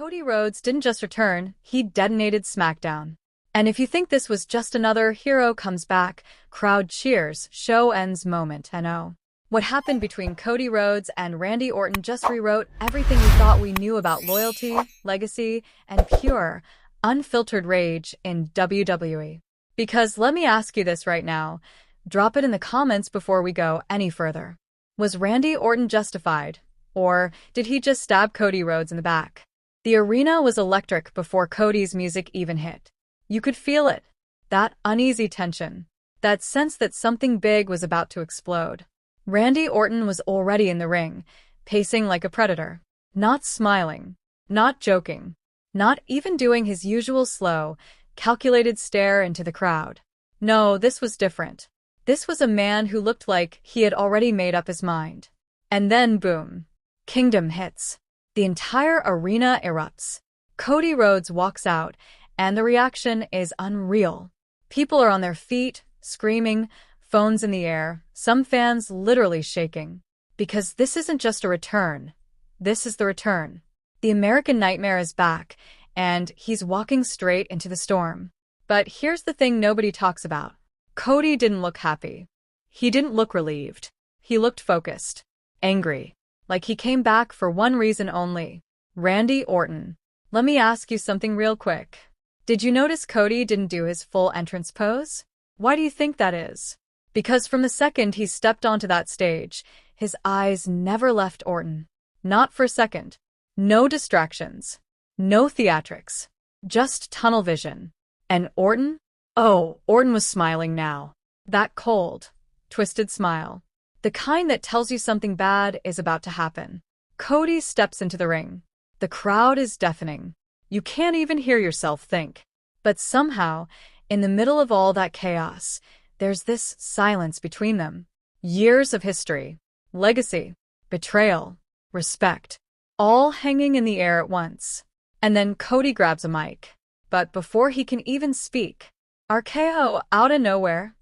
Cody Rhodes didn't just return, he detonated SmackDown. And if you think this was just another hero comes back, crowd cheers, show ends moment, and oh. What happened between Cody Rhodes and Randy Orton just rewrote everything we thought we knew about loyalty, legacy, and pure, unfiltered rage in WWE. Because let me ask you this right now, drop it in the comments before we go any further. Was Randy Orton justified? Or did he just stab Cody Rhodes in the back? The arena was electric before Cody's music even hit. You could feel it. That uneasy tension. That sense that something big was about to explode. Randy Orton was already in the ring, pacing like a predator. Not smiling. Not joking. Not even doing his usual slow, calculated stare into the crowd. No, this was different. This was a man who looked like he had already made up his mind. And then, boom. Kingdom hits. The entire arena erupts. Cody Rhodes walks out, and the reaction is unreal. People are on their feet, screaming, phones in the air, some fans literally shaking. Because this isn't just a return. This is the return. The American Nightmare is back, and he's walking straight into the storm. But here's the thing nobody talks about. Cody didn't look happy. He didn't look relieved. He looked focused. Angry. Like he came back for one reason only. Randy Orton. Let me ask you something real quick. Did you notice Cody didn't do his full entrance pose? Why do you think that is? Because from the second he stepped onto that stage, his eyes never left Orton. Not for a second. No distractions. No theatrics. Just tunnel vision. And Orton? Oh, Orton was smiling now. That cold, twisted smile. The kind that tells you something bad is about to happen. Cody steps into the ring. The crowd is deafening. You can't even hear yourself think. But somehow, in the middle of all that chaos, there's this silence between them. Years of history, legacy, betrayal, respect, all hanging in the air at once. And then Cody grabs a mic. But before he can even speak, RKO out of nowhere?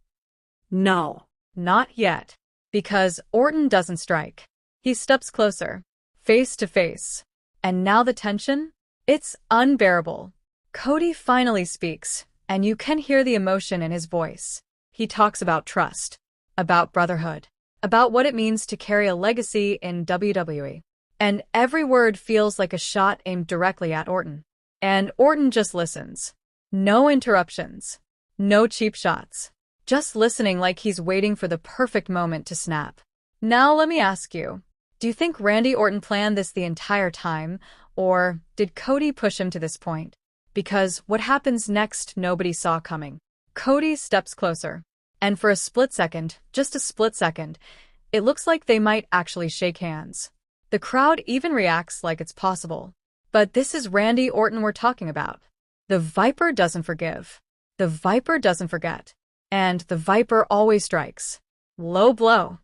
No, not yet. Because Orton doesn't strike. He steps closer, face to face. And now the tension? It's unbearable. Cody finally speaks, and you can hear the emotion in his voice. He talks about trust, about brotherhood, about what it means to carry a legacy in WWE. And every word feels like a shot aimed directly at Orton. And Orton just listens. No interruptions. No cheap shots. Just listening like he's waiting for the perfect moment to snap. Now let me ask you, do you think Randy Orton planned this the entire time, or did Cody push him to this point? Because what happens next nobody saw coming. Cody steps closer, and for a split second, just a split second, it looks like they might actually shake hands. The crowd even reacts like it's possible. But this is Randy Orton we're talking about. The Viper doesn't forgive. The Viper doesn't forget. And the Viper always strikes. Low blow.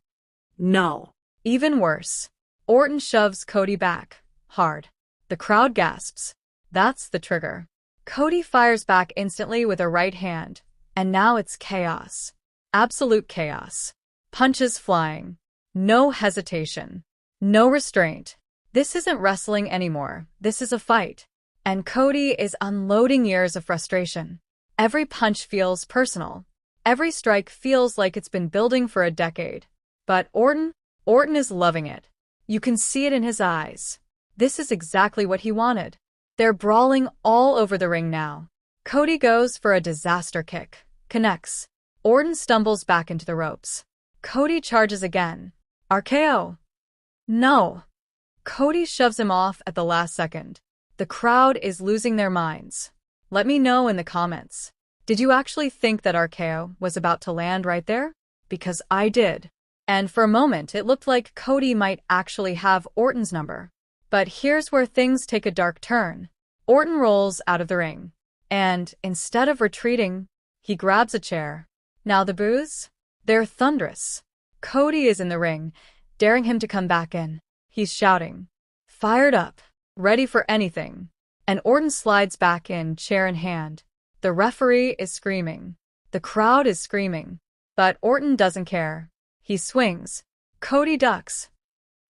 No. Even worse. Orton shoves Cody back. Hard. The crowd gasps. That's the trigger. Cody fires back instantly with a right hand. And now it's chaos. Absolute chaos. Punches flying. No hesitation. No restraint. This isn't wrestling anymore. This is a fight. And Cody is unloading years of frustration. Every punch feels personal. Every strike feels like it's been building for a decade. But Orton is loving it. You can see it in his eyes. This is exactly what he wanted. They're brawling all over the ring now. Cody goes for a disaster kick. Connects. Orton stumbles back into the ropes. Cody charges again. RKO. No. Cody shoves him off at the last second. The crowd is losing their minds. Let me know in the comments. Did you actually think that RKO was about to land right there? Because I did. And for a moment it looked like Cody might actually have Orton's number. But here's where things take a dark turn. Orton rolls out of the ring. And instead of retreating, he grabs a chair. Now the boos? They're thunderous. Cody is in the ring, daring him to come back in. He's shouting. Fired up. Ready for anything. And Orton slides back in, chair in hand. The referee is screaming. The crowd is screaming. But Orton doesn't care. He swings. Cody ducks.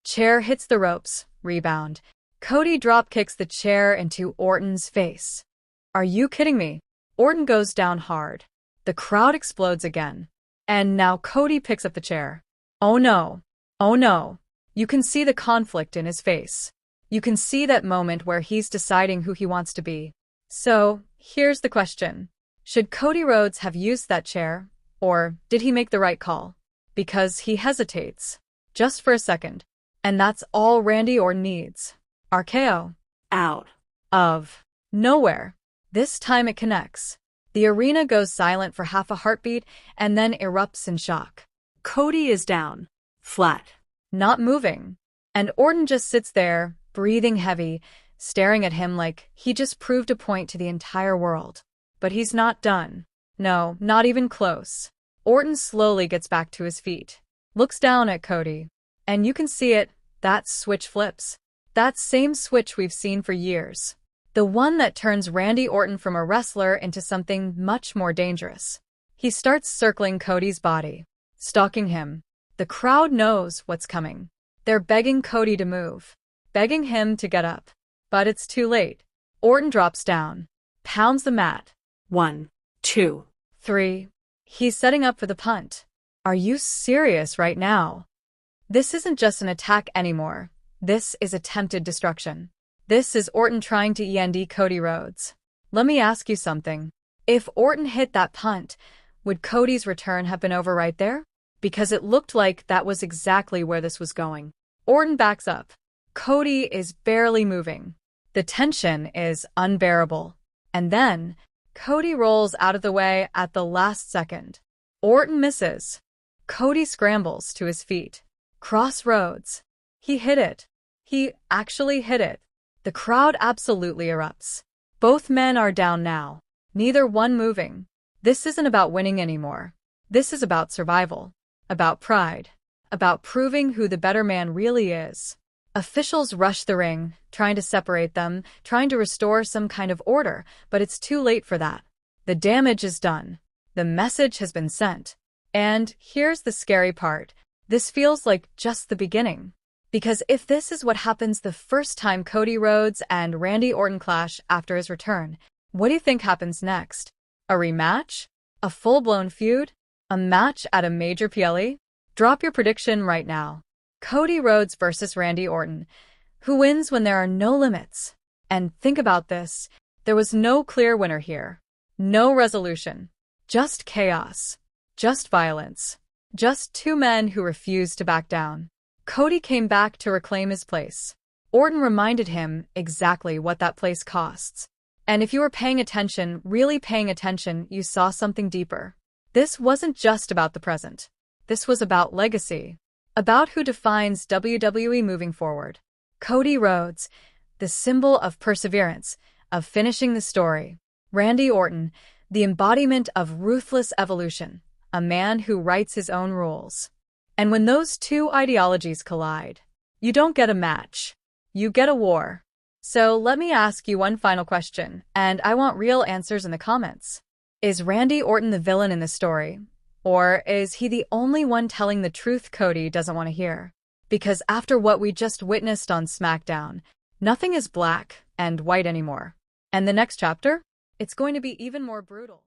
Chair hits the ropes. Rebound. Cody dropkicks the chair into Orton's face. Are you kidding me? Orton goes down hard. The crowd explodes again. And now Cody picks up the chair. Oh no. Oh no. You can see the conflict in his face. You can see that moment where he's deciding who he wants to be. So, here's the question. Should Cody Rhodes have used that chair, or did he make the right call? Because he hesitates. Just for a second. And that's all Randy Orton needs. RKO. Out. Of. Nowhere. This time it connects. The arena goes silent for half a heartbeat and then erupts in shock. Cody is down. Flat. Not moving. And Orton just sits there, breathing heavy, staring at him like he just proved a point to the entire world. But he's not done. No, not even close. Orton slowly gets back to his feet. Looks down at Cody. And you can see it, that switch flips. That same switch we've seen for years. The one that turns Randy Orton from a wrestler into something much more dangerous. He starts circling Cody's body, stalking him. The crowd knows what's coming. They're begging Cody to move, begging him to get up. But it's too late. Orton drops down, pounds the mat. 1, 2, 3. He's setting up for the punt. Are you serious right now? This isn't just an attack anymore. This is attempted destruction. This is Orton trying to end Cody Rhodes. Let me ask you something. If Orton hit that punt, would Cody's return have been over right there? Because it looked like that was exactly where this was going. Orton backs up. Cody is barely moving. The tension is unbearable. And then, Cody rolls out of the way at the last second. Orton misses. Cody scrambles to his feet. Crossroads. He hit it. He actually hit it. The crowd absolutely erupts. Both men are down now. Neither one moving. This isn't about winning anymore. This is about survival. About pride. About proving who the better man really is. Officials rush the ring, trying to separate them, trying to restore some kind of order, but it's too late for that. The damage is done. The message has been sent. And here's the scary part. This feels like just the beginning. Because if this is what happens the first time Cody Rhodes and Randy Orton clash after his return, what do you think happens next? A rematch? A full-blown feud? A match at a major PLE? Drop your prediction right now. Cody Rhodes versus Randy Orton. Who wins when there are no limits? And think about this. There was no clear winner here. No resolution. Just chaos. Just violence. Just two men who refused to back down. Cody came back to reclaim his place. Orton reminded him exactly what that place costs. And if you were paying attention, really paying attention, you saw something deeper. This wasn't just about the present. This was about legacy. About who defines WWE moving forward. Cody Rhodes, the symbol of perseverance, of finishing the story. Randy Orton, the embodiment of ruthless evolution, a man who writes his own rules. And when those two ideologies collide, you don't get a match. You get a war. So let me ask you one final question, and I want real answers in the comments. Is Randy Orton the villain in the story? Or is he the only one telling the truth Cody doesn't want to hear? Because after what we just witnessed on SmackDown, nothing is black and white anymore. And the next chapter? It's going to be even more brutal.